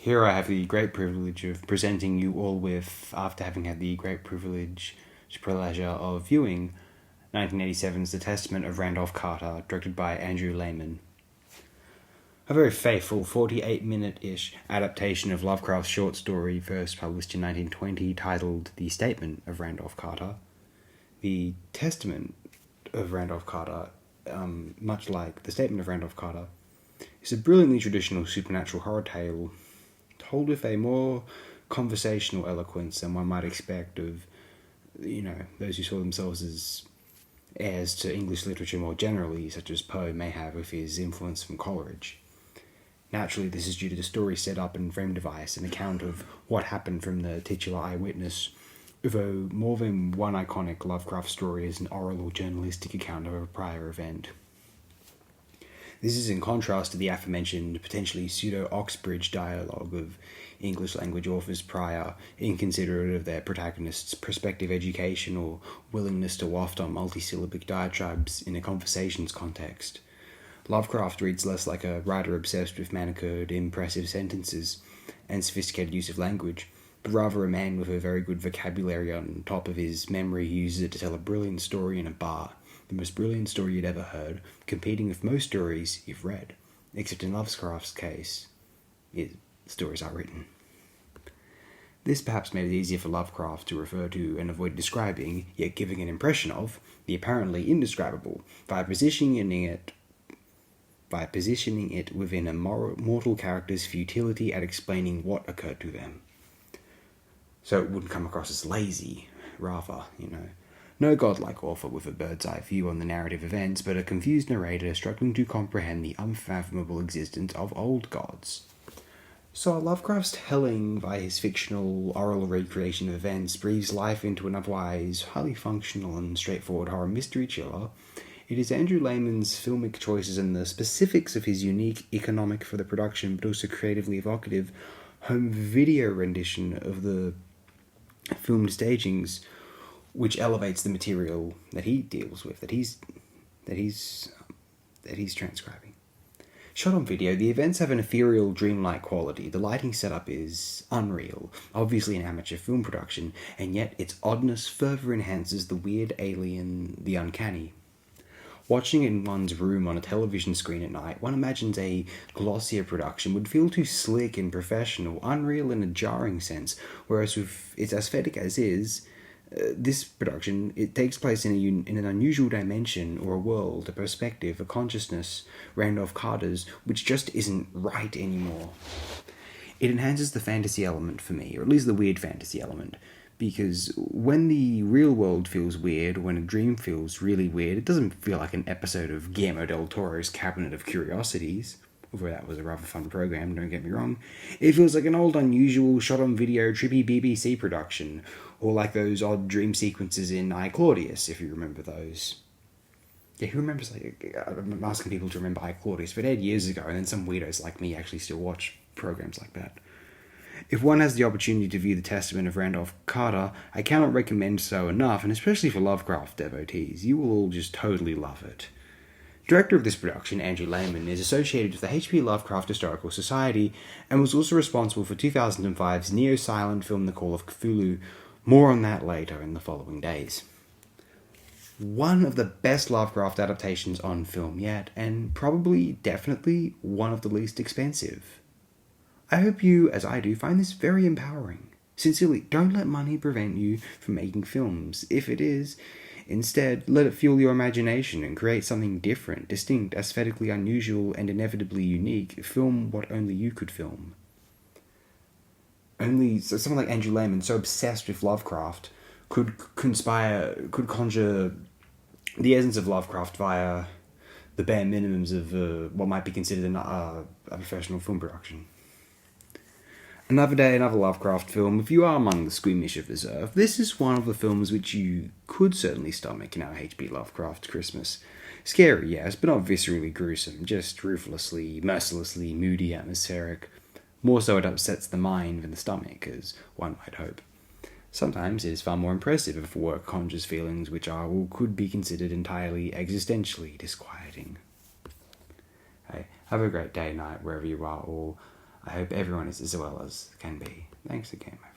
Here I have the great privilege of presenting you all with, after having had the great pleasure of viewing 1987's The Testament of Randolph Carter, directed by Andrew Leman. A very faithful 48-minute-ish adaptation of Lovecraft's short story first published in 1920 titled The Statement of Randolph Carter. The Testament of Randolph Carter, much like The Statement of Randolph Carter, is a brilliantly traditional supernatural horror tale told with a more conversational eloquence than one might expect of, those who saw themselves as heirs to English literature more generally, such as Poe may have with his influence from Coleridge. Naturally, this is due to the story set up and frame device, an account of what happened from the titular eyewitness, although more than one iconic Lovecraft story is an oral or journalistic account of a prior event. This is in contrast to the aforementioned potentially pseudo-Oxbridge dialogue of English-language authors prior, inconsiderate of their protagonists' prospective education or willingness to waft on multisyllabic diatribes in a conversations context. Lovecraft reads less like a writer obsessed with manicured, impressive sentences and sophisticated use of language, but rather a man with a very good vocabulary on top of his memory who uses it to tell a brilliant story in a bar. The most brilliant story you'd ever heard, competing with most stories you've read, except in Lovecraft's case, stories are written. This perhaps made it easier for Lovecraft to refer to and avoid describing, yet giving an impression of, the apparently indescribable, by positioning it within a mortal character's futility at explaining what occurred to them. So it wouldn't come across as lazy, rather, No godlike author with a bird's-eye view on the narrative events, but a confused narrator struggling to comprehend the unfathomable existence of old gods. So Lovecraft's telling by his fictional oral recreation of events breathes life into an otherwise highly functional and straightforward horror mystery thriller. It is Andrew Leman's filmic choices and the specifics of his unique, economic for the production, but also creatively evocative home video rendition of the filmed stagings, which elevates the material that he deals with, that he's transcribing. Shot on video, the events have an ethereal, dreamlike quality. The lighting setup is unreal, obviously an amateur film production, and yet its oddness further enhances the weird, alien, the uncanny. Watching it in one's room on a television screen at night, one imagines a glossier production would feel too slick and professional, unreal in a jarring sense, whereas with its aesthetic as is, this production, it takes place in an unusual dimension or a world, a perspective, a consciousness, Randolph Carter's, which just isn't right anymore. It enhances the fantasy element for me, or at least the weird fantasy element, because when the real world feels weird, when a dream feels really weird, it doesn't feel like an episode of Guillermo del Toro's Cabinet of Curiosities, although that was a rather fun program, don't get me wrong. It feels like an old, unusual, shot-on-video, trippy BBC production, or like those odd dream sequences in I, Claudius, if you remember those. Yeah, who remembers, I'm asking people to remember I, Claudius, but it aired years ago, and then some weirdos like me actually still watch programs like that. If one has the opportunity to view The Testament of Randolph Carter, I cannot recommend so enough, and especially for Lovecraft devotees, you will all just totally love it. Director of this production, Andrew Leman, is associated with the H.P. Lovecraft Historical Society and was also responsible for 2005's neo-silent film The Call of Cthulhu. More on that later in the following days. One of the best Lovecraft adaptations on film yet, and probably, definitely, one of the least expensive. I hope you, as I do, find this very empowering. Sincerely, don't let money prevent you from making films. If it is, instead, let it fuel your imagination and create something different, distinct, aesthetically unusual, and inevitably unique. Film what only you could film. Someone like Andrew Leman, so obsessed with Lovecraft, could conjure the essence of Lovecraft via the bare minimums of what might be considered a professional film production. Another day, another Lovecraft film. If you are among the squeamish of this earth, this is one of the films which you could certainly stomach in our H.P. Lovecraft Christmas. Scary, yes, but not viscerally gruesome, just ruthlessly, mercilessly moody, atmospheric. More so it upsets the mind than the stomach, as one might hope. Sometimes it is far more impressive if work conjures feelings which are or could be considered entirely existentially disquieting. Hey, have a great day, night, wherever you are, or I hope everyone is as well as can be. Thanks again, mate.